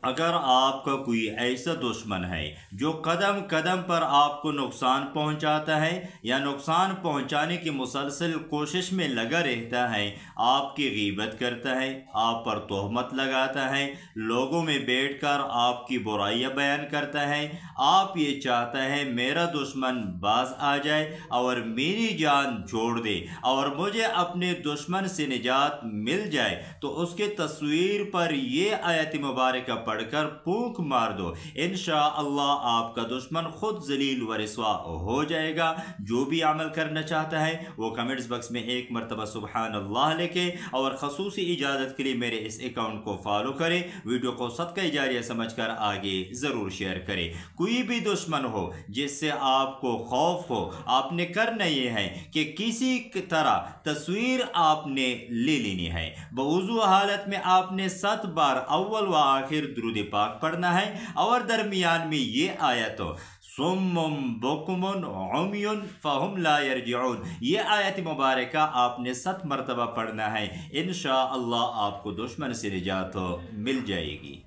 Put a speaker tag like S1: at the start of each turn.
S1: اگر آپ کا کوئی ایسا دشمن ہے جو قدم قدم پر آپ کو نقصان پہنچاتا ہے یا نقصان پہنچانے کی مسلسل کوشش میں لگا رہتا ہے، آپ کی غیبت کرتا ہے، آپ پر تہمت لگاتا ہے، لوگوں میں بیٹھ کر آپ کی برائیاں بیان کرتا ہے، آپ یہ چاہتا ہے میرا دشمن باز آ جائے اور میری جان چھوڑ دے اور مجھے اپنے دشمن سے نجات مل جائے، تو اس کے تصویر پر یہ آیت مبارکہ پڑھ کر پھونک مار دو، انشاءاللہ آپ کا دشمن خود ذلیل و رسوا ہو جائے گا۔ جو بھی عمل کرنا چاہتا ہے وہ کمنٹس باکس میں ایک مرتبہ سبحان اللہ لکھے اور خصوصی اجازت کے لیے میرے اس اکاؤنٹ کو فالو کرے، ویڈیو کو صدقہ جاریہ سمجھ کر آگے ضرور شیئر کرے۔ کوئی بھی دشمن ہو جس سے آپ کو خوف ہو، آپ نے کرنا یہ ہے کہ کسی طرح تصویر آپ نے لے لینی ہے، بوضو حالت میں آپ نے 7 بار اول و آخر درود پاک پڑھنا ہے اور درمیان میں یہ آیت صم بکم عمی فہم لا یرجعون، یہ آیت مبارکہ آپ نے 7 مرتبہ پڑھنا ہے، انشاءاللہ آپ کو دشمن سے نجات مل جائے گی۔